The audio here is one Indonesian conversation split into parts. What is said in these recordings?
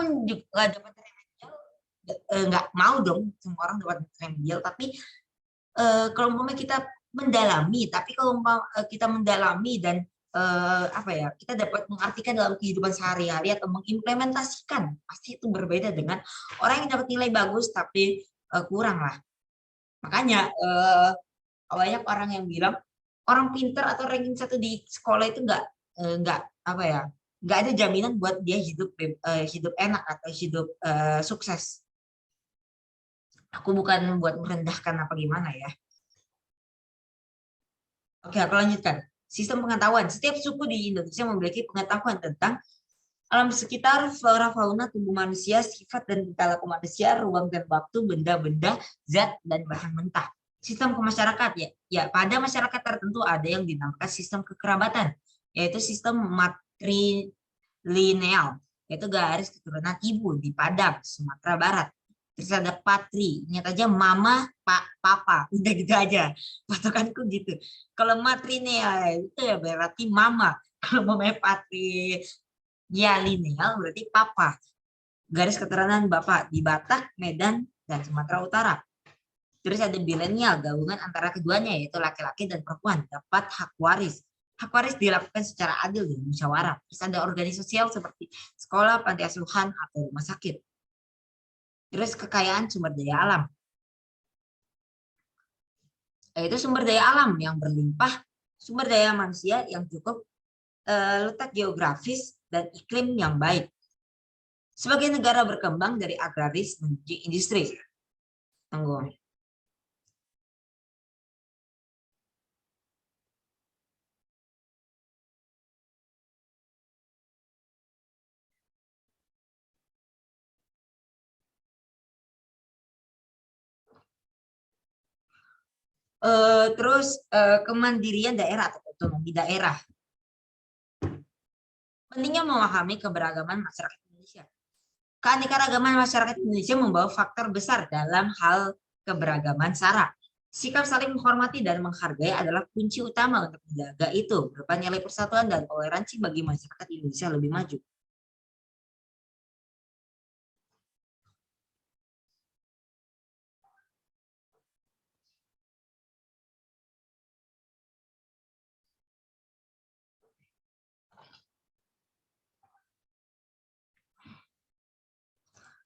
walaupun juga dapat remedial, nggak mau dong semua orang dapat remedial, tapi kalau umpamanya kita mendalami, kita mendalami dan apa ya, kita dapat mengartikan dalam kehidupan sehari-hari atau mengimplementasikan, pasti itu berbeda dengan orang yang dapat nilai bagus tapi kurang lah. Makanya banyak orang yang bilang orang pintar atau ranking 1 di sekolah itu nggak apa ya, nggak ada jaminan buat dia hidup enak atau hidup sukses. Aku bukan buat merendahkan apa gimana ya. Oke, aku lanjutkan. Sistem pengetahuan. Setiap suku di Indonesia memiliki pengetahuan tentang alam sekitar, flora, fauna, tubuh manusia, sifat dan tingkah laku manusia, ruang dan waktu, benda-benda, zat, dan bahan mentah. Sistem kemasyarakat, ya pada masyarakat tertentu ada yang dinamakan sistem kekerabatan, yaitu sistem matrilineal, yaitu garis keturunan ibu di Padang, Sumatera Barat. Terus ada patri, ingat aja mama, pak, papa, udah gitu aja. Patokanku gitu. Kalau matrilineal itu ya berarti mama. Kalau mau patri ya lineal berarti papa. Garis keturunan bapak di Batak, Medan, dan Sumatera Utara. Terus ada bilenial, gabungan antara keduanya yaitu laki-laki dan perempuan dapat hak waris. Hak waris dilakukan secara adil dan musyawarah. Terus ada organisasi sosial seperti sekolah, panti asuhan, atau rumah sakit. Terus kekayaan sumber daya alam. Yaitu sumber daya alam yang berlimpah, sumber daya manusia yang cukup, letak geografis, dan iklim yang baik. Sebagai negara berkembang dari agraris menuju industri. Tunggu. Terus kemandirian daerah atau otonomi daerah. Pentingnya memahami keberagaman masyarakat Indonesia. Keanekaragaman masyarakat Indonesia membawa faktor besar dalam hal keberagaman sara. Sikap saling menghormati dan menghargai adalah kunci utama untuk menjaga itu, berupa nilai persatuan dan toleransi bagi masyarakat Indonesia lebih maju.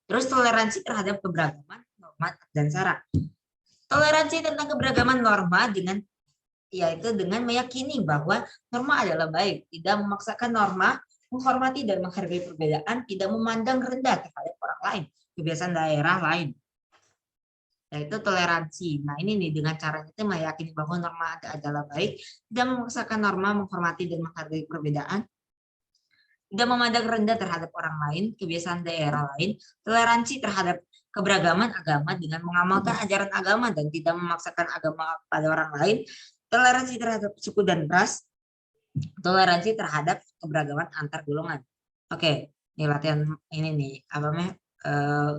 Terus toleransi terhadap keberagaman norma dan sara. Toleransi tentang keberagaman norma yaitu dengan meyakini bahwa norma adalah baik, tidak memaksakan norma, menghormati dan menghargai perbedaan, tidak memandang rendah terhadap orang lain, kebiasaan daerah lain. Yaitu toleransi. Nah ini nih dengan cara kita meyakini bahwa norma adalah baik, tidak memaksakan norma, menghormati dan menghargai perbedaan, tidak memandang rendah terhadap orang lain, kebiasaan daerah lain, toleransi terhadap keberagaman agama dengan mengamalkan ajaran agama dan tidak memaksakan agama pada orang lain, toleransi terhadap suku dan ras, toleransi terhadap keberagaman antar golongan. Oke, ini latihan ini nih, apa namanya?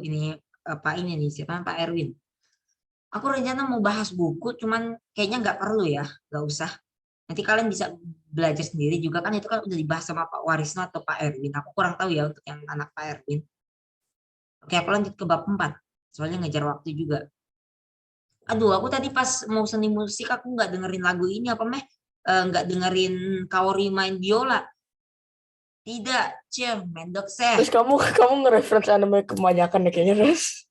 Ini Pak ini nih, siapa Pak Erwin. Aku rencana mau bahas buku, cuman kayaknya nggak perlu ya, nggak usah. Nanti kalian bisa belajar sendiri juga kan, itu kan udah dibahas sama Pak Warisno atau Pak Erwin. Aku kurang tahu ya untuk yang anak Pak Erwin. Oke, aku lanjut ke bab 4. Soalnya ngejar waktu juga. Aduh, aku tadi pas mau seni musik aku nggak dengerin lagu ini apa meh? Nggak dengerin Kaori main biola. Tidak, mendok seh. Terus kamu nge-reference anime kebanyakan deh kayaknya, Res.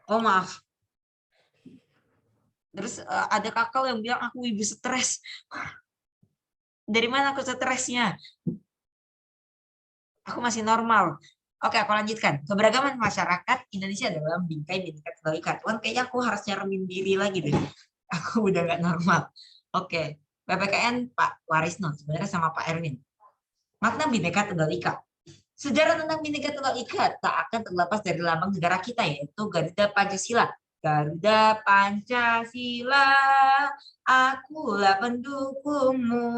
Oh maaf. Terus ada kakak yang bilang aku ibu stres. Dari mana aku stresnya? Aku masih normal. Oke, aku lanjutkan. Keberagaman masyarakat Indonesia dalam bingkai Bhinneka Tunggal Ika. Tuan, kayaknya aku harus nyaramin diri lagi deh. Aku udah nggak normal. Oke, PPKN Pak Warisno sebenarnya sama Pak Erwin. Makna Bhinneka Tunggal Ika. Sejarah tentang Bhinneka Tunggal Ika tak akan terlepas dari lambang negara kita, yaitu Garuda Pancasila. Garuda Pancasila, akulah pendukungmu.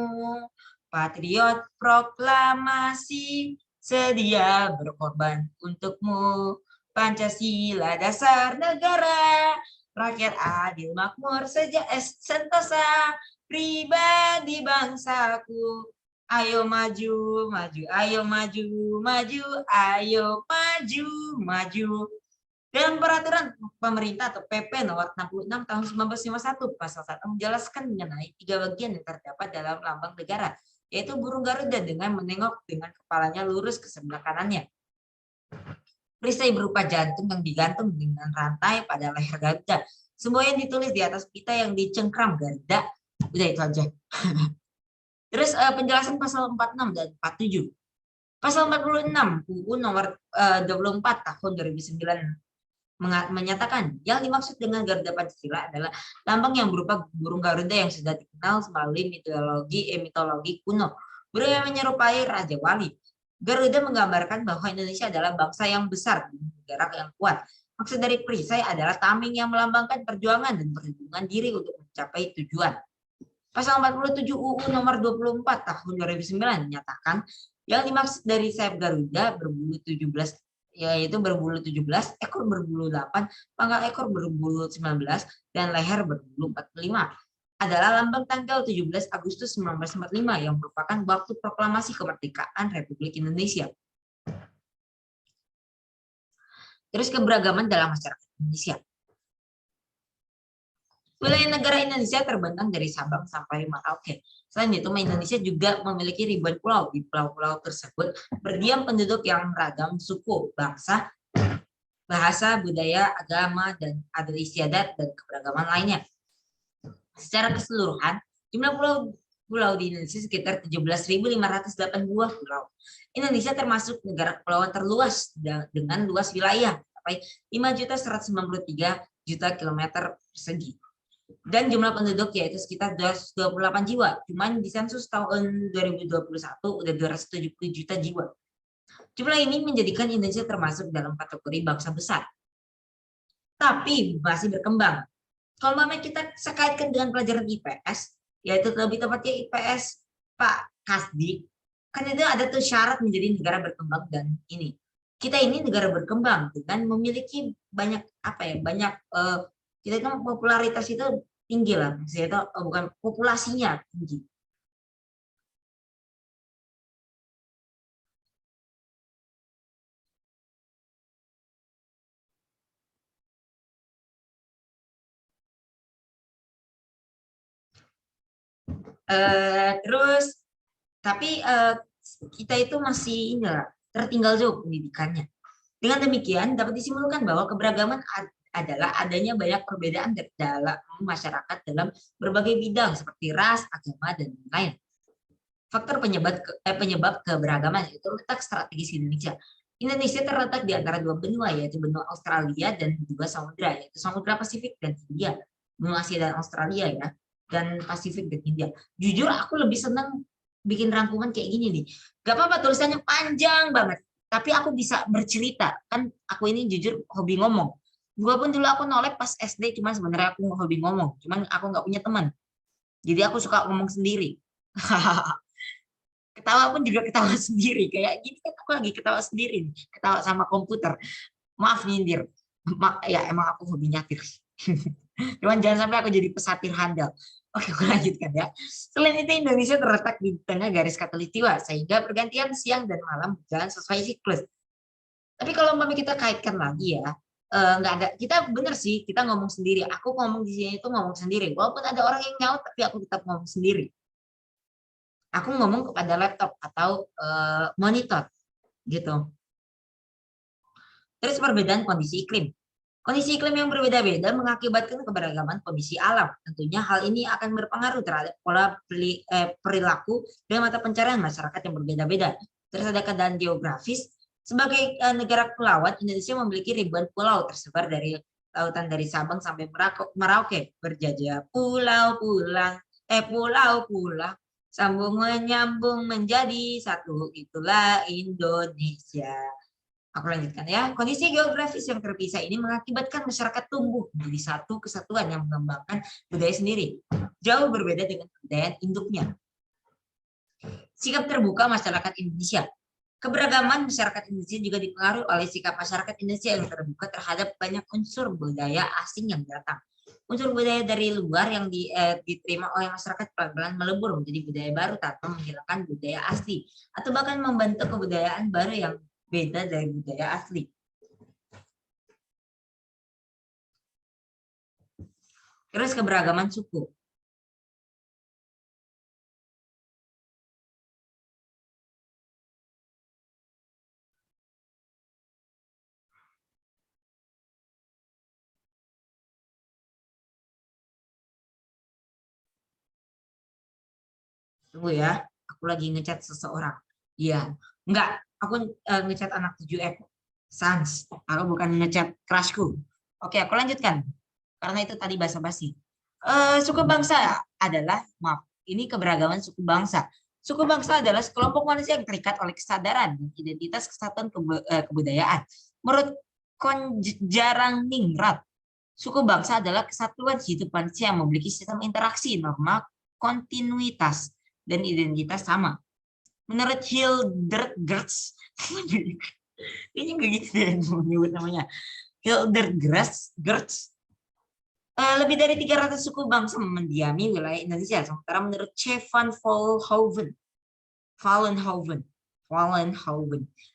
Patriot proklamasi, sedia berkorban untukmu. Pancasila dasar negara, rakyat adil makmur sentosa, pribadi bangsaku. Ayo maju, maju, ayo maju, maju, ayo maju, maju. Dalam peraturan pemerintah atau PP nomor 66 tahun 1951 pasal 1 menjelaskan mengenai 3 bagian yang terdapat dalam lambang negara, yaitu burung Garuda dengan menengok dengan kepalanya lurus ke sebelah kanannya. Perisai berupa jantung yang digantung dengan rantai pada leher Garuda. Semua yang ditulis di atas pita yang dicengkram Garuda. Udah itu aja. Terus penjelasan pasal 46 dan 47. Pasal 46 UU nomor 24 tahun 2009 menyatakan yang dimaksud dengan Garuda Pancasila adalah lambang yang berupa burung Garuda yang sudah dikenal melalui mitologi kuno. Burung yang menyerupai Raja Wali. Garuda menggambarkan bahwa Indonesia adalah bangsa yang besar, negara yang kuat. Maksud dari perisai adalah tameng yang melambangkan perjuangan dan perlindungan diri untuk mencapai tujuan. Pasal 47 UU nomor 24 tahun 2009 menyatakan yang dimaksud dari sayap Garuda berbulu 17 yaitu berbulu 17, ekor berbulu 8, pangkal ekor berbulu 19 dan leher berbulu 45. Adalah lambang tanggal 17 Agustus 1945 yang merupakan waktu proklamasi kemerdekaan Republik Indonesia. Terus keberagaman dalam masyarakat Indonesia. Wilayah negara Indonesia terbentang dari Sabang sampai Merauke. Selain itu, Indonesia juga memiliki ribuan pulau. Di pulau-pulau tersebut berdiam penduduk yang beragam suku, bangsa, bahasa, budaya, agama, dan adat istiadat dan keberagaman lainnya. Secara keseluruhan, jumlah pulau di Indonesia sekitar 17.508 buah pulau. Indonesia termasuk negara kepulauan terluas dengan luas wilayah sampai 5.193 juta kilometer persegi. Dan jumlah penduduk yaitu sekitar 228 jiwa. Cuman di sensus tahun 2021 udah 270 juta jiwa. Jumlah ini menjadikan Indonesia termasuk dalam kategori bangsa besar. Tapi masih berkembang. Kalau kita kaitkan dengan pelajaran IPS, yaitu lebih tepatnya IPS Pak Kasdi, kan itu ada tuh syarat menjadi negara berkembang dan ini. Kita ini negara berkembang dengan memiliki banyak kita itu popularitas itu tinggi lah, maksudnya itu bukan populasinya tinggi. Terus tapi kita itu masih tertinggal jauh pendidikannya. Dengan demikian dapat disimpulkan bahwa keberagaman adalah adanya banyak perbedaan dalam masyarakat dalam berbagai bidang seperti ras, agama, dan lain-lain. Faktor penyebab keberagaman itu letak strategis Indonesia. Indonesia terletak di antara dua benua, yaitu benua Australia dan dua samudra, yaitu Samudra Pasifik dan Hindia. Benua Asia dan Australia ya, dan Pasifik dan Hindia. Jujur aku lebih senang bikin rangkuman kayak gini nih. Gak apa-apa tulisannya panjang banget, tapi aku bisa bercerita. Kan aku ini jujur hobi ngomong. Walaupun dulu aku nolep pas SD, cuman sebenarnya aku hobi ngomong. Cuman aku nggak punya teman. Jadi aku suka ngomong sendiri. Ketawa pun juga ketawa sendiri. Kayak gini kan aku lagi ketawa sendiri. Ketawa sama komputer. Maaf nyindir. Ya emang aku hobi nyatir. Cuman jangan sampai aku jadi pesatir handal. Oke, aku lanjutkan ya. Selain itu, Indonesia terletak di tengah garis khatulistiwa, sehingga pergantian siang dan malam berjalan sesuai siklus. Tapi kalau kita kaitkan lagi ya, nggak ada. Kita bener sih, kita ngomong sendiri. Aku ngomong di sini itu ngomong sendiri. Walaupun ada orang yang nyaut, tapi aku tetap ngomong sendiri. Aku ngomong kepada laptop atau monitor, gitu. Terus perbedaan kondisi iklim. Kondisi iklim yang berbeda-beda mengakibatkan keberagaman kondisi alam. Tentunya hal ini akan berpengaruh terhadap pola perilaku dan mata pencarian masyarakat yang berbeda-beda. Terus ada keadaan geografis. Sebagai negara kepulauan, Indonesia memiliki ribuan pulau tersebar dari lautan dari Sabang sampai Merauke. Berjajah pulau-pulau, sambung menyambung menjadi satu, itulah Indonesia. Aku lanjutkan ya. Kondisi geografis yang terpisah ini mengakibatkan masyarakat tumbuh menjadi satu kesatuan yang mengembangkan budaya sendiri. Jauh berbeda dengan kebudayaan induknya. Sikap terbuka masyarakat Indonesia. Keberagaman masyarakat Indonesia juga dipengaruhi oleh sikap masyarakat Indonesia yang terbuka terhadap banyak unsur budaya asing yang datang. Unsur budaya dari luar yang diterima oleh masyarakat pelan-pelan melebur menjadi budaya baru tanpa menghilangkan budaya asli atau bahkan membentuk kebudayaan baru yang beda dari budaya asli. Terus keberagaman suku. Tunggu ya, aku lagi ngechat seseorang. Iya, enggak, aku ngechat anak 7F. Sans, aku bukan ngechat crushku. Oke, aku lanjutkan. Karena itu tadi basa-basi. Suku bangsa adalah, maaf, ini keberagaman suku bangsa. Suku bangsa adalah sekelompok manusia yang terikat oleh kesadaran dan identitas kesatuan kebudayaan. Menurut Konjarang Ningrat, suku bangsa adalah kesatuan hidup manusia yang memiliki sistem interaksi, norma, kontinuitas, dan identitas sama. Menurut Hildegard, ini nggak gitu ya menyebut namanya. Hildegard, lebih dari 300 suku bangsa mendiami wilayah Indonesia. Sementara menurut C. van Vollenhoven,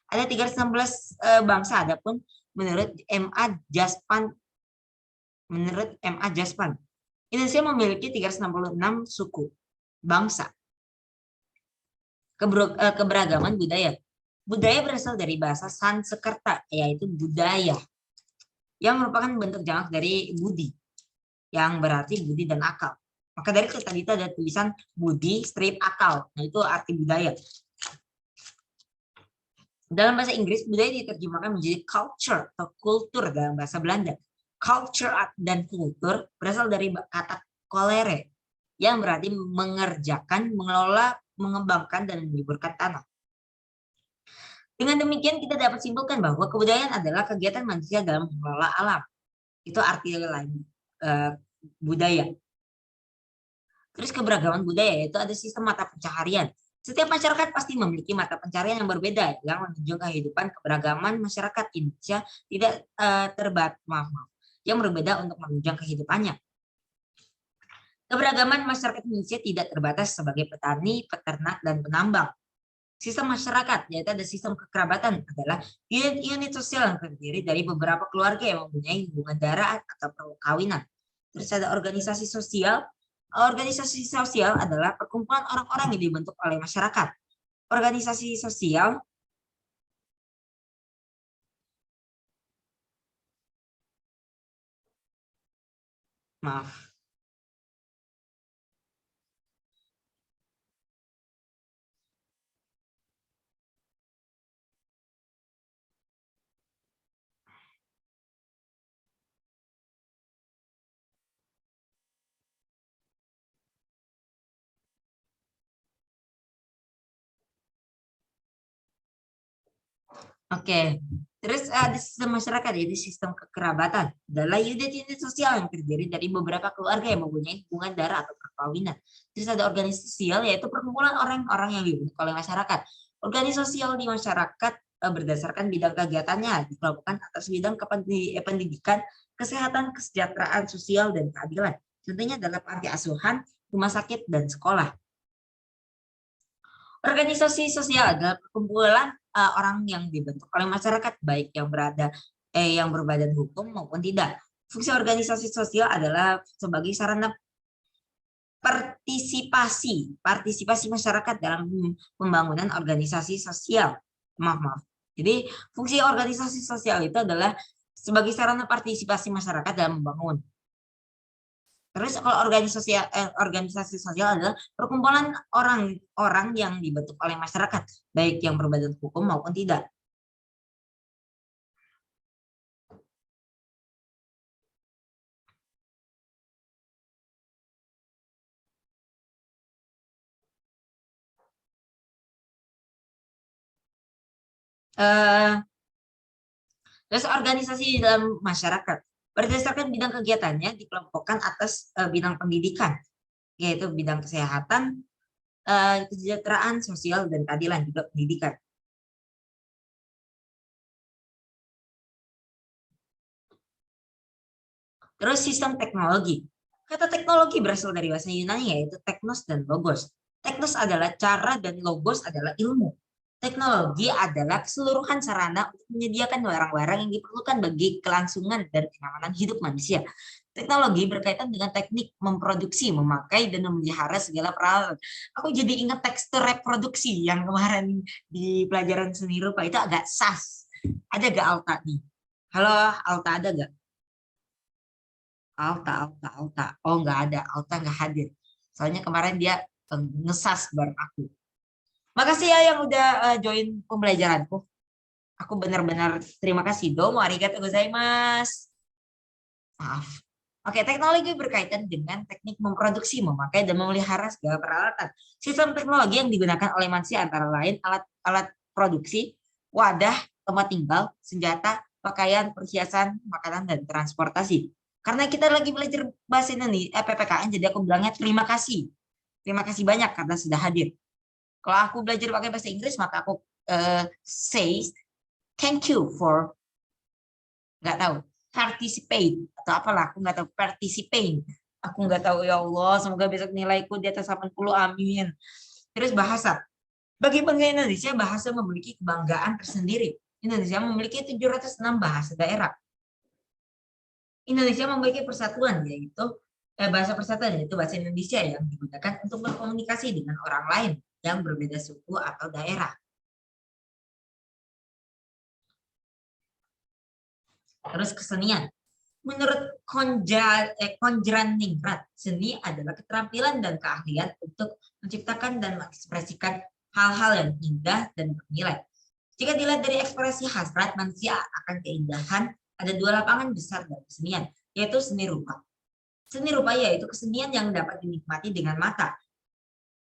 ada 316 bangsa. Adapun menurut M.A. Jaspan, Indonesia memiliki 366 suku bangsa. Keberagaman budaya. Budaya berasal dari bahasa Sanskerta, yaitu budaya, yang merupakan bentuk jamak dari budi, yang berarti budi dan akal. Maka dari itu tadi itu ada tulisan budi strip akal. Nah, itu arti budaya. Dalam bahasa Inggris, budaya diterjemahkan menjadi culture atau kultur dalam bahasa Belanda. Culture dan kultur berasal dari kata kolere, yang berarti mengerjakan, mengelola, mengembangkan, dan menyuburkan tanah. Dengan demikian kita dapat simpulkan bahwa kebudayaan adalah kegiatan manusia dalam mengelola alam. Itu arti lain budaya. Terus keberagaman budaya yaitu ada sistem mata pencaharian. Setiap masyarakat pasti memiliki mata pencaharian yang berbeda yang menunjukkan kehidupan keberagaman masyarakat Indonesia tidak yang berbeda untuk menunjang kehidupannya. Keberagaman masyarakat Indonesia tidak terbatas sebagai petani, peternak, dan penambang. Sistem masyarakat, yaitu ada sistem kekerabatan, adalah unit sosial yang terdiri dari beberapa keluarga yang mempunyai hubungan darah atau perkawinan. Terus ada organisasi sosial. Organisasi sosial adalah perkumpulan orang-orang yang dibentuk oleh masyarakat. Organisasi sosial maaf. Oke, terus ada sistem masyarakat, yaitu sistem kekerabatan. Adalah unit-unit sosial yang terdiri dari beberapa keluarga yang mempunyai hubungan darah atau perkawinan. Terus ada organisasi sosial, yaitu perkumpulan orang-orang yang dibentuk oleh masyarakat. Organisasi sosial di masyarakat berdasarkan bidang kegiatannya, dikelompokkan atas bidang pendidikan, kesehatan, kesejahteraan sosial, dan keadilan. Contohnya adalah panti asuhan, rumah sakit, dan sekolah. Organisasi sosial adalah perkumpulan orang yang dibentuk oleh masyarakat, baik yang berbadan hukum maupun tidak. Fungsi organisasi sosial adalah sebagai sarana partisipasi masyarakat dalam pembangunan organisasi sosial. Maaf. Jadi fungsi organisasi sosial itu adalah sebagai sarana partisipasi masyarakat dalam membangun. Terus kalau organisasi sosial adalah perkumpulan orang-orang yang dibentuk oleh masyarakat, baik yang berbadan hukum maupun tidak. Terus organisasi dalam masyarakat berdasarkan bidang kegiatannya dikelompokkan atas bidang pendidikan, yaitu bidang kesehatan, kesejahteraan sosial, dan keadilan, juga pendidikan. Terus sistem teknologi. Kata teknologi berasal dari bahasa Yunani yaitu teknos dan logos. Teknos adalah cara dan logos adalah ilmu. Teknologi adalah keseluruhan sarana untuk menyediakan barang-barang yang diperlukan bagi kelangsungan dan kenyamanan hidup manusia. Teknologi berkaitan dengan teknik memproduksi, memakai, dan memelihara segala peralatan. Aku jadi ingat tekstur reproduksi yang kemarin di pelajaran seni rupa itu agak sas. Ada gak Alta nih? Halo, Alta ada gak? Alta. Oh, nggak ada. Alta nggak hadir. Soalnya kemarin dia ngesas bareng aku. Makasih ya yang udah join pembelajaranku. Aku benar-benar terima kasih. Domo arigatou gozaimasu. Maaf. Oke, teknologi berkaitan dengan teknik memproduksi, memakai, dan memelihara segala peralatan. Sistem teknologi yang digunakan oleh manusia antara lain alat-alat produksi, wadah, tempat tinggal, senjata, pakaian, perhiasan, makanan, dan transportasi. Karena kita lagi belajar bahasa Indonesia, PPKN, jadi aku bilangnya terima kasih. Terima kasih banyak karena sudah hadir. Kalau aku belajar pakai bahasa Inggris, maka aku say thank you for, nggak tahu, participate atau apalah, aku nggak tahu, participate. Aku nggak tahu, ya Allah, semoga besok nilaiku di atas 80, amin. Terus bahasa. Bagi bangsa Indonesia, bahasa memiliki kebanggaan tersendiri. Indonesia memiliki 706 bahasa daerah. Indonesia memiliki persatuan, yaitu bahasa persatuan, yaitu bahasa Indonesia yang digunakan untuk berkomunikasi dengan orang lain yang berbeda suku atau daerah. Terus kesenian. Menurut Konjraningrat, seni adalah keterampilan dan keahlian untuk menciptakan dan mengekspresikan hal-hal yang indah dan bernilai. Jika dilihat dari ekspresi hasrat manusia akan keindahan, ada dua lapangan besar dalam kesenian, yaitu seni rupa. Seni rupa yaitu kesenian yang dapat dinikmati dengan mata.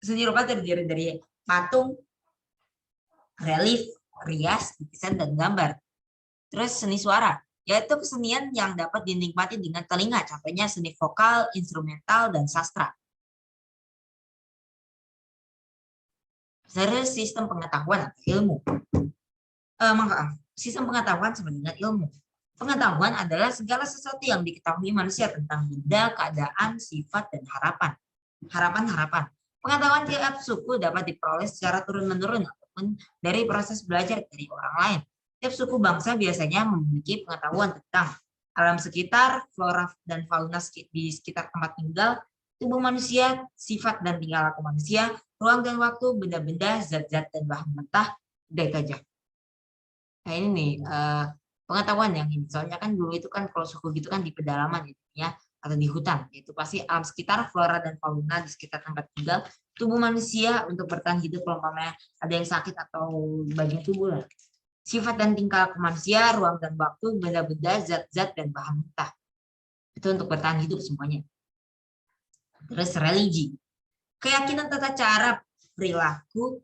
Seni rupa terdiri dari patung, relief, rias, lukisan, dan gambar. Terus seni suara, yaitu kesenian yang dapat dinikmati dengan telinga, contohnya seni vokal, instrumental, dan sastra. Terus sistem pengetahuan atau ilmu. Sistem pengetahuan sama dengan ilmu. Pengetahuan adalah segala sesuatu yang diketahui manusia tentang benda, keadaan, sifat, dan harapan. Harapan. Pengetahuan tiap suku dapat diperoleh secara turun-menurun ataupun dari proses belajar dari orang lain. Tiap suku bangsa biasanya memiliki pengetahuan tentang alam sekitar, flora dan fauna di sekitar tempat tinggal, tubuh manusia, sifat dan tingkah laku manusia, ruang dan waktu, benda-benda, zat-zat dan bahan mentah, budaya gajah. Nah ini nih pengetahuan yang ini. Soalnya kan dulu itu kan kalau suku gitu kan di pedalaman gitu ya, atau di hutan. Itu pasti alam sekitar, flora dan fauna di sekitar tempat tinggal, tubuh manusia untuk bertahan hidup kalau ada yang sakit atau bagian tubuh lah. Sifat dan tingkah laku manusia, ruang dan waktu, benda-benda, zat-zat, dan bahan mentah. Itu untuk bertahan hidup semuanya. Terus religi. Keyakinan tata cara, perilaku,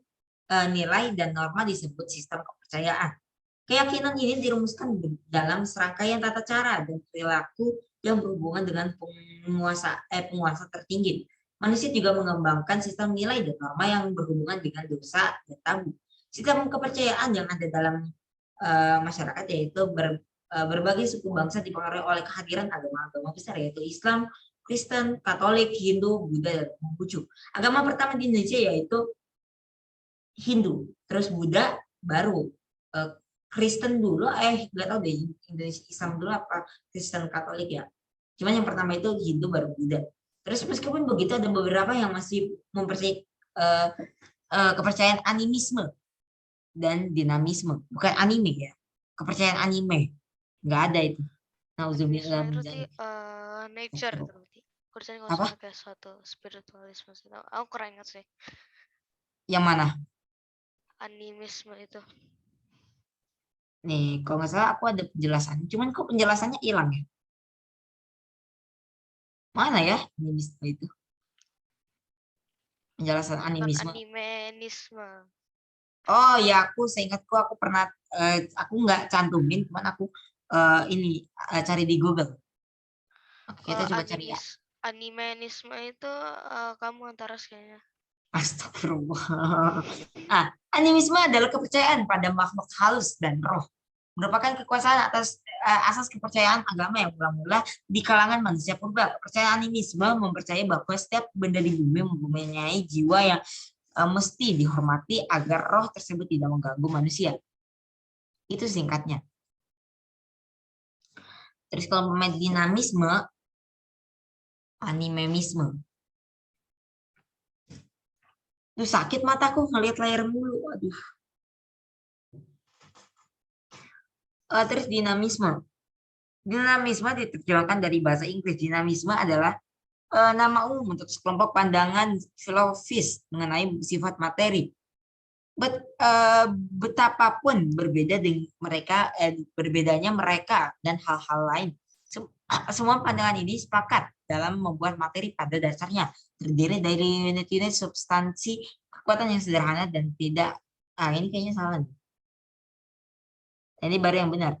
nilai, dan norma disebut sistem kepercayaan. Keyakinan ini dirumuskan dalam serangkaian tata cara dan perilaku yang berhubungan dengan penguasa tertinggi. Manusia juga mengembangkan sistem nilai dan norma yang berhubungan dengan dosa dan tabu. Sistem kepercayaan yang ada dalam masyarakat yaitu berbagai suku bangsa dipengaruhi oleh kehadiran agama-agama besar yaitu Islam, Kristen, Katolik, Hindu, Buddha, dan Konghucu. Agama pertama di Indonesia yaitu Hindu, terus Buddha, baru Kristen dulu, nggak tahu deh Indonesia Islam dulu apa Kristen Katolik ya. Cuman yang pertama itu Hindu baru Buddha. Terus meskipun begitu ada beberapa yang masih mempercayai kepercayaan animisme dan dinamisme, bukan anime ya. Kepercayaan anime nggak ada itu. Nauzubillah min dzalik. Nature itu berarti. Kurang Apa? kayak suatu spiritualisme. Aku kurang ingat sih. Yang mana? Animisme itu. Nih, kalau nggak salah aku ada penjelasannya. Cuman kok penjelasannya hilang ya? Mana ya animisme itu? Penjelasan animisme. Animenisme. Oh ya, seingatku aku pernah, aku nggak cantumin, cuman aku cari di Google. Kita coba cari ya. Animenisme itu kamu antara kayaknya. Astagfirullah. Animisme adalah kepercayaan pada makhluk halus dan roh. Merupakan kekuasaan atas asas kepercayaan agama yang mula-mula di kalangan manusia purba. Kepercayaan animisme mempercayai bahwa setiap benda di bumi mempunyai jiwa yang mesti dihormati agar roh tersebut tidak mengganggu manusia. Itu singkatnya. Terus kalau pemain dinamisme, animemisme. Tuh sakit mataku ngelihat layar mulu. Aduh. Terus dinamisme. Dinamisme diterjemahkan dari bahasa Inggris. Dinamisme adalah nama umum untuk sekelompok pandangan filosofis mengenai sifat materi. Betapapun berbeda dengan mereka, berbedanya mereka dan hal-hal lain. Semua pandangan ini sepakat dalam membuat materi pada dasarnya terdiri dari unit-unit substansi kekuatan yang sederhana dan tidak. Ini kayaknya salah. Ini baru yang benar.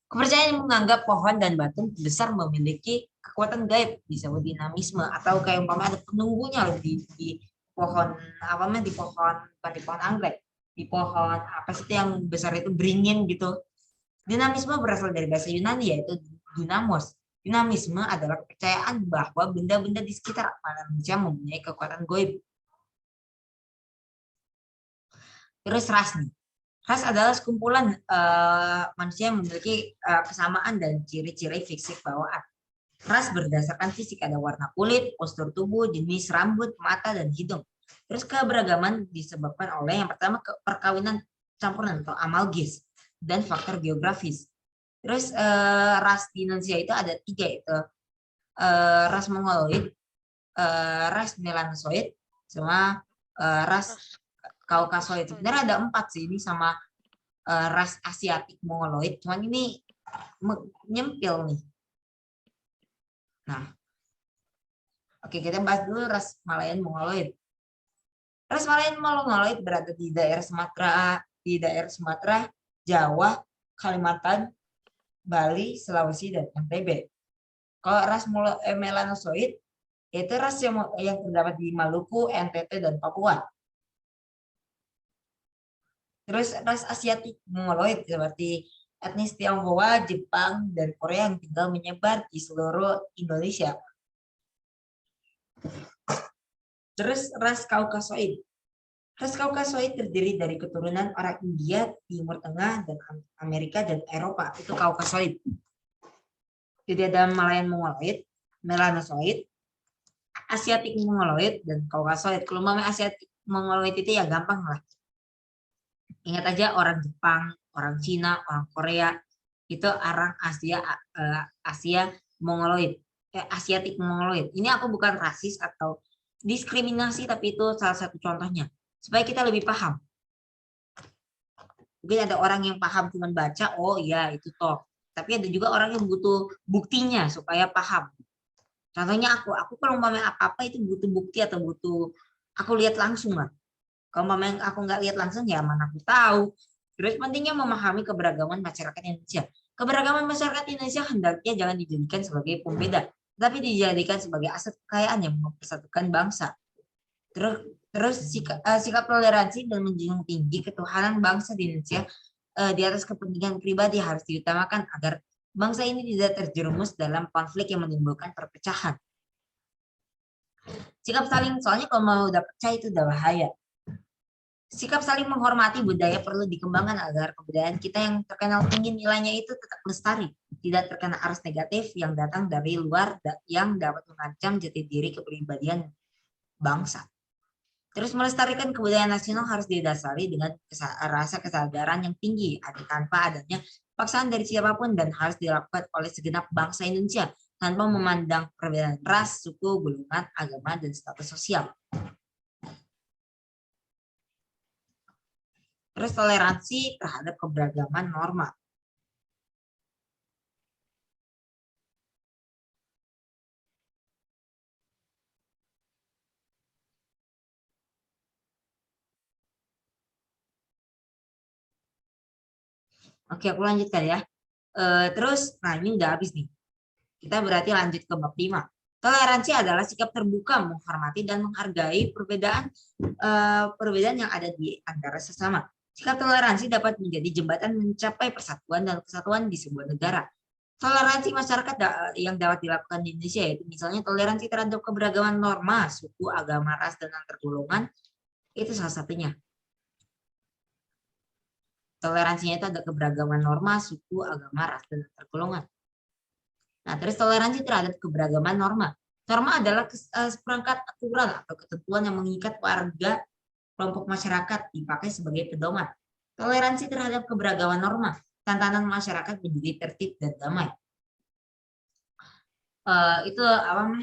Kepercayaan yang menganggap pohon dan batu besar memiliki kekuatan gaib disebut dinamisme, atau kayak umpamanya ada penunggunya di pohon apa namanya, di pohon, bukan di pohon anggrek, di pohon apa sih yang besar itu, beringin gitu. Dinamisme berasal dari bahasa Yunani yaitu dynamos. Dinamisme adalah kepercayaan bahwa benda-benda di sekitar manusia mempunyai kekuatan gaib. Terus ras nih. Ras adalah sekumpulan manusia yang memiliki kesamaan dan ciri-ciri fisik bawaan. Ras berdasarkan fisik, ada warna kulit, postur tubuh, jenis rambut, mata, dan hidung. Terus keberagaman disebabkan oleh yang pertama perkawinan campuran atau amalgis dan faktor geografis. Terus ras di Indonesia itu ada 3, yaitu ras Mongoloid, ras Melanosoid, sama ras Kaukasoid. Sebenarnya ada 4 sih ini, sama ras Asiatik Mongoloid, cuman ini nyempil nih. Nah, oke, kita bahas dulu ras Malayan Mongoloid. Ras Malayan Mongoloid berada di daerah Sumatera, Jawa, Kalimantan, Bali, Sulawesi, dan NTB. Kalau ras Melanosoid itu ras yang terdapat di Maluku, NTT, dan Papua. Terus ras Asiatik Mongoloid seperti etnis Tionghoa, Jepang, dan Korea yang tinggal menyebar di seluruh Indonesia. Terus ras Kaukasoid. Ras Kaukasoid terdiri dari keturunan orang India, Timur Tengah, dan Amerika, dan Eropa. Itu Kaukasoid. Jadi ada Malayan Mongoloid, Melanosoid, Asiatik Mongoloid, dan Kaukasoid. Kalau mau Asiatik Mongoloid itu ya gampang lah. Ingat aja orang Jepang, orang Cina, orang Korea, itu orang Asia Mongoloid, Asiatik Mongoloid. Ini aku bukan rasis atau diskriminasi, tapi itu salah satu contohnya supaya kita lebih paham. Mungkin ada orang yang paham cuma baca, oh iya itu toh. Tapi ada juga orang yang butuh buktinya supaya paham. Contohnya aku kalau mau apa-apa itu butuh bukti atau butuh aku lihat langsung lah. Kalau memang aku nggak lihat langsung, ya mana aku tahu. Terus pentingnya memahami keberagaman masyarakat Indonesia. Keberagaman masyarakat Indonesia hendaknya jangan dijadikan sebagai pembeda, tapi dijadikan sebagai aset kekayaan yang mempersatukan bangsa. Terus sikap toleransi dan menjunjung tinggi ketuhanan bangsa di Indonesia di atas kepentingan pribadi harus diutamakan agar bangsa ini tidak terjerumus dalam konflik yang menimbulkan perpecahan. Sikap saling, soalnya kalau mau udah pecah itu udah bahaya. Sikap saling menghormati budaya perlu dikembangkan agar kebudayaan kita yang terkenal tinggi nilainya itu tetap lestari, tidak terkena arus negatif yang datang dari luar yang dapat mengancam jati diri kepribadian bangsa. Terus melestarikan kebudayaan nasional harus didasari dengan rasa kesadaran yang tinggi, tanpa adanya paksaan dari siapapun, dan harus dilakukan oleh segenap bangsa Indonesia tanpa memandang perbedaan ras, suku, golongan, agama, dan status sosial. Terus toleransi terhadap keberagaman norma. Oke, aku lanjutkan ya. Terus, nah ini udah habis nih. Kita berarti lanjut ke bab 5. Toleransi adalah sikap terbuka, menghormati dan menghargai perbedaan yang ada di antara sesama. Sikap toleransi dapat menjadi jembatan mencapai persatuan dan kesatuan di sebuah negara. Toleransi masyarakat yang dapat dilakukan di Indonesia yaitu misalnya toleransi terhadap keberagaman norma, suku, agama, ras, dan antar golongan, itu salah satunya. Toleransinya itu ada keberagaman norma, suku, agama, ras, dan antar golongan. Nah, terus toleransi terhadap keberagaman norma. Norma adalah seperangkat aturan atau ketentuan yang mengikat warga kelompok masyarakat dipakai sebagai pedoman. Toleransi terhadap keberagaman norma, tantangan masyarakat menjadi tertib dan damai. Itu apa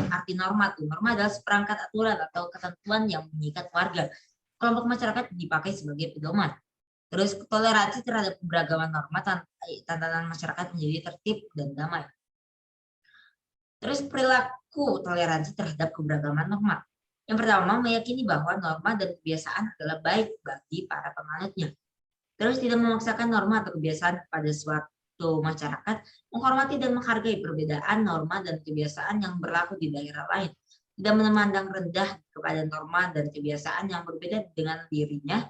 arti norma tuh. Norma adalah seperangkat aturan atau ketentuan yang mengikat warga kelompok masyarakat dipakai sebagai pedoman. Terus toleransi terhadap keberagaman norma, tantangan masyarakat menjadi tertib dan damai. Terus perilaku toleransi terhadap keberagaman norma. Yang pertama, meyakini bahwa norma dan kebiasaan adalah baik bagi para penganutnya. Terus tidak memaksakan norma atau kebiasaan pada suatu masyarakat, menghormati dan menghargai perbedaan norma dan kebiasaan yang berlaku di daerah lain. Tidak memandang rendah kepada norma dan kebiasaan yang berbeda dengan dirinya.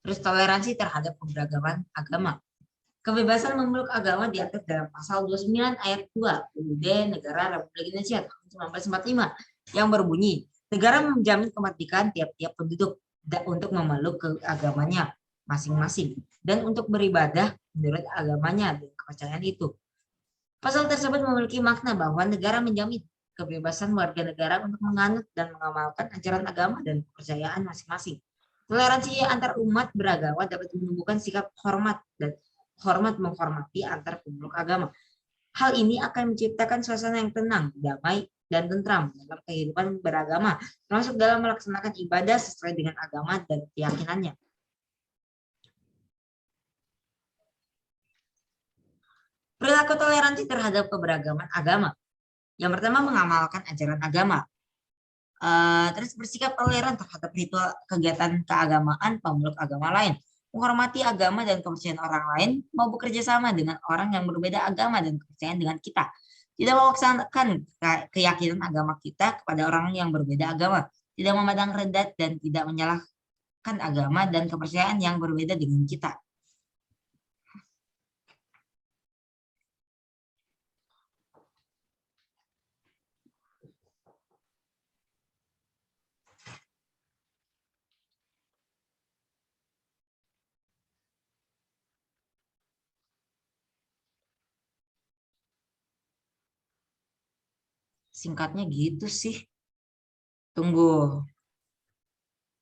Terus toleransi terhadap keberagaman agama. Kebebasan memeluk agama diatur dalam pasal 29 ayat 2 UUD Negara Republik Indonesia tahun 1945 yang berbunyi, negara menjamin kemerdekaan tiap-tiap penduduk untuk memeluk agamanya masing-masing dan untuk beribadah menurut agamanya dan kepercayaan itu. Pasal tersebut memiliki makna bahwa negara menjamin kebebasan warga negara untuk menganut dan mengamalkan ajaran agama dan kepercayaan masing-masing. Toleransi antar umat beragama dapat menumbuhkan sikap hormat dan menghormati antar pemeluk agama. Hal ini akan menciptakan suasana yang tenang, damai, dan tentram dalam kehidupan beragama, termasuk dalam melaksanakan ibadah sesuai dengan agama dan keyakinannya. Perilaku toleransi terhadap keberagaman agama. Yang pertama, mengamalkan ajaran agama. Terus bersikap toleran terhadap ritual kegiatan keagamaan pemeluk agama lain. Menghormati agama dan kepercayaan orang lain, mau bekerja sama dengan orang yang berbeda agama dan kepercayaan dengan kita. Tidak melaksanakan keyakinan agama kita kepada orang yang berbeda agama. Tidak memandang rendah dan tidak menyalahkan agama dan kepercayaan yang berbeda dengan kita. Singkatnya gitu sih. Tunggu.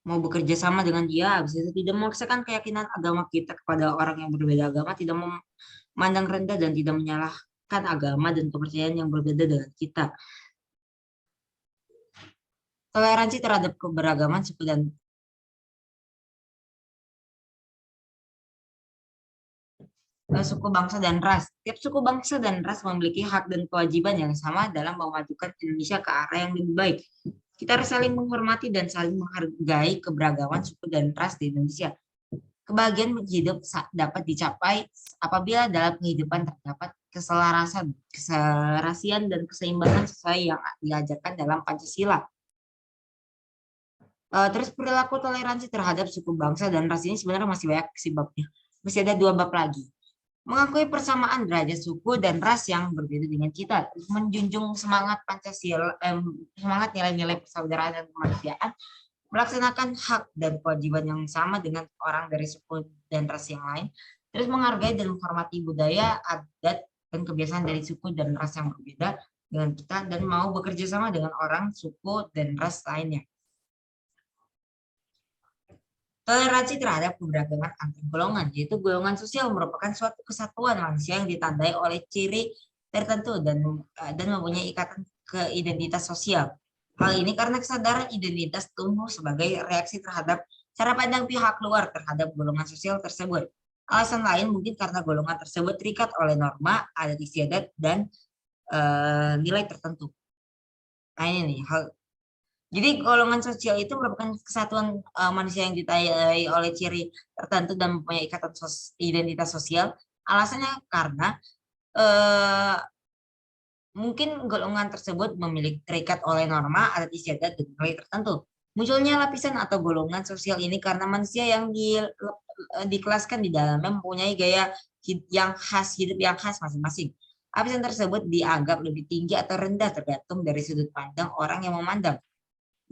Mau bekerja sama dengan dia, habis itu tidak memaksakan keyakinan agama kita kepada orang yang berbeda agama, tidak memandang rendah dan tidak menyalahkan agama dan kepercayaan yang berbeda dengan kita. Toleransi terhadap keberagaman suku dan suku, bangsa, dan ras. Tiap suku, bangsa, dan ras memiliki hak dan kewajiban yang sama dalam memajukan Indonesia ke arah yang lebih baik. Kita harus saling menghormati dan saling menghargai keberagaman suku dan ras di Indonesia. Kebahagiaan hidup dapat dicapai apabila dalam kehidupan terdapat keselarasan, keserasian, dan keseimbangan sesuai yang diajarkan dalam Pancasila. Terus perilaku toleransi terhadap suku, bangsa, dan ras ini sebenarnya masih banyak sih babnya. Masih ada 2 bab lagi. Mengakui persamaan derajat suku dan ras yang berbeda dengan kita, menjunjung semangat Pancasila, semangat nilai-nilai persaudaraan dan kemanusiaan, melaksanakan hak dan kewajiban yang sama dengan orang dari suku dan ras yang lain, terus menghargai dan menghormati budaya, adat, dan kebiasaan dari suku dan ras yang berbeda dengan kita, dan mau bekerja sama dengan orang, suku, dan ras lainnya. Toleransi terhadap keberagaman antar golongan, yaitu golongan sosial merupakan suatu kesatuan manusia yang ditandai oleh ciri tertentu dan mempunyai ikatan ke identitas sosial. Hal ini karena kesadaran identitas tumbuh sebagai reaksi terhadap cara pandang pihak luar terhadap golongan sosial tersebut. Alasan lain mungkin karena golongan tersebut terikat oleh norma, adat istiadat, dan nilai tertentu. Nah ini nih hal. Jadi golongan sosial itu merupakan kesatuan manusia yang ditandai oleh ciri tertentu dan mempunyai ikatan identitas sosial. Alasannya karena Mungkin golongan tersebut memiliki terikat oleh norma, adat istiadat, dan nilai tertentu. Munculnya lapisan atau golongan sosial ini karena manusia yang dikelaskan di dalamnya mempunyai gaya hidup yang khas masing-masing. Lapisan tersebut dianggap lebih tinggi atau rendah tergantung dari sudut pandang orang yang memandang.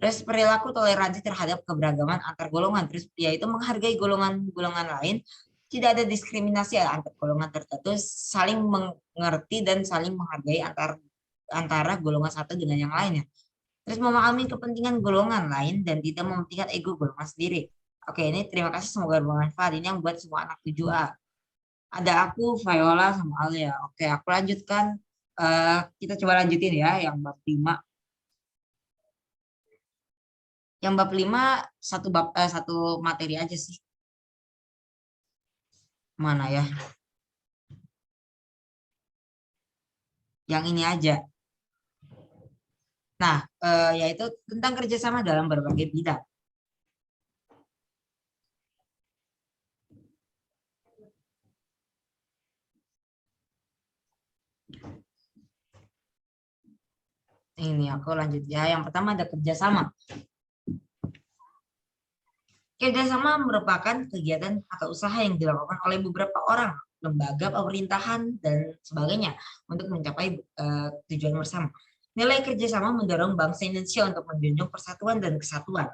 Terus perilaku toleransi terhadap keberagaman antar golongan, terus yaitu menghargai golongan-golongan lain, tidak ada diskriminasi antar golongan tertentu, saling mengerti dan saling menghargai antara golongan satu dengan yang lainnya. Terus memahami kepentingan golongan lain dan tidak mementingkan ego golongan sendiri. Oke, ini terima kasih, semoga bermanfaat. Ini yang buat semua anak 7A. Ada aku, Viola, sama Alia. Oke, aku lanjutkan. Kita coba lanjutin ya, yang bab 5. Yang bab 5 satu materi aja sih. Mana ya? Yang ini aja. Nah, yaitu tentang kerjasama dalam berbagai bidang. Ini aku lanjut ya. Yang pertama ada kerjasama. Kerjasama merupakan kegiatan atau usaha yang dilakukan oleh beberapa orang, lembaga pemerintahan, dan sebagainya untuk mencapai tujuan bersama. Nilai kerjasama mendorong bangsa Indonesia untuk menjunjung persatuan dan kesatuan.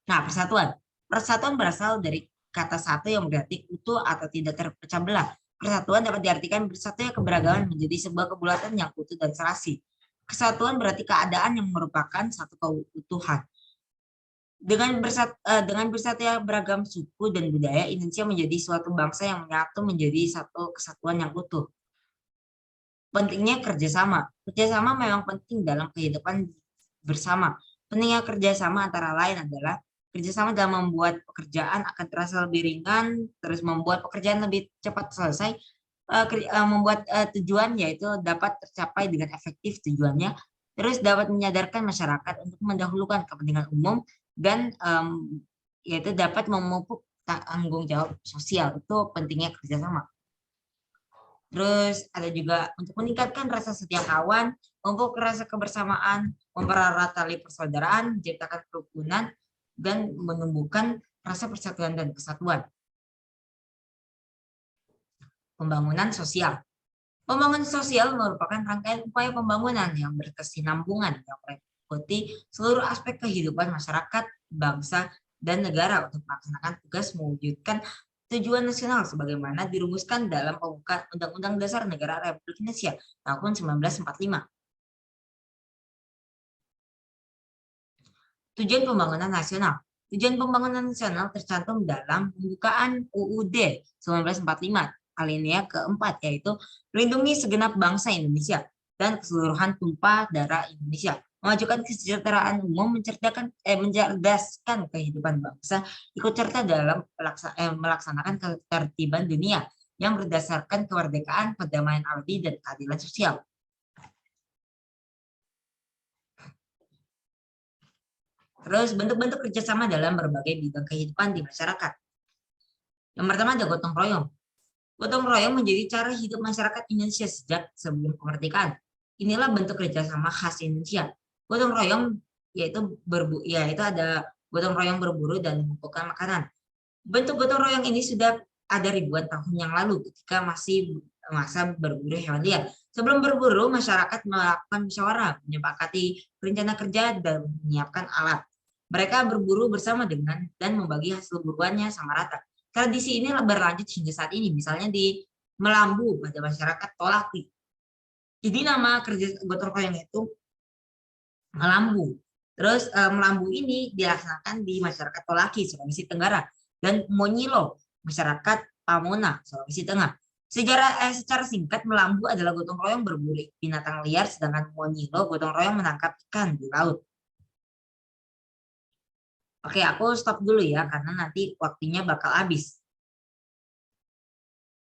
Nah, persatuan berasal dari kata satu yang berarti utuh atau tidak terpecah belah. Persatuan dapat diartikan bersatunya keberagaman menjadi sebuah kebulatan yang utuh dan serasi. Kesatuan berarti keadaan yang merupakan satu keutuhan. Dengan bersatunya beragam suku dan budaya, Indonesia menjadi suatu bangsa yang menyatu menjadi satu kesatuan yang utuh. Pentingnya kerjasama. Kerjasama memang penting dalam kehidupan bersama. Pentingnya kerjasama antara lain adalah kerjasama dalam membuat pekerjaan akan terasa lebih ringan, terus membuat pekerjaan lebih cepat selesai, membuat tujuan yaitu dapat tercapai dengan efektif tujuannya, terus dapat menyadarkan masyarakat untuk mendahulukan kepentingan umum, dan yaitu dapat memupuk tanggung jawab sosial. Itu pentingnya kerjasama. Terus ada juga untuk meningkatkan rasa setia kawan, memupuk rasa kebersamaan, mempererat tali persaudaraan, menciptakan kerukunan, dan menumbuhkan rasa persatuan dan kesatuan. Pembangunan sosial. Pembangunan sosial merupakan rangkaian upaya pembangunan yang berkesinambungan yang meliputi seluruh aspek kehidupan masyarakat, bangsa, dan negara untuk melaksanakan tugas mewujudkan tujuan nasional sebagaimana dirumuskan dalam pembukaan Undang-Undang Dasar Negara Republik Indonesia tahun 1945. Tujuan pembangunan nasional. Tujuan pembangunan nasional tercantum dalam pembukaan UUD 1945 alinea keempat, yaitu melindungi segenap bangsa Indonesia dan keseluruhan tumpah darah Indonesia, memajukan kesejahteraan umum, mencerdaskan kehidupan bangsa, ikut serta dalam melaksanakan ketertiban dunia yang berdasarkan kemerdekaan, perdamaian alami, dan keadilan sosial. Terus bentuk-bentuk kerjasama dalam berbagai bidang kehidupan di masyarakat. Yang pertama ada gotong royong. Gotong royong menjadi cara hidup masyarakat Indonesia sejak sebelum kemerdekaan. Inilah bentuk kerjasama khas Indonesia. Gotong royong yaitu ada gotong royong berburu dan mengumpulkan makanan. Bentuk gotong royong ini sudah ada ribuan tahun yang lalu ketika masih masa berburu hewan liar. Sebelum berburu, masyarakat melakukan musyawarah, menyepakati rencana kerja, dan menyiapkan alat. Mereka berburu bersama dan membagi hasil buruannya sama rata. Tradisi ini berlanjut hingga saat ini, misalnya di Melambu pada masyarakat Tolaki. Jadi nama kerja gotong royong itu Melambu. Terus Melambu ini dilaksanakan di masyarakat Tolaki, Sulawesi Tenggara, dan Monyilo, masyarakat Pamona, Sulawesi Tengah. Secara singkat, Melambu adalah gotong royong berburu binatang liar, sedangkan Monyilo gotong royong menangkap ikan di laut. Oke, aku stop dulu ya, karena nanti waktunya bakal habis.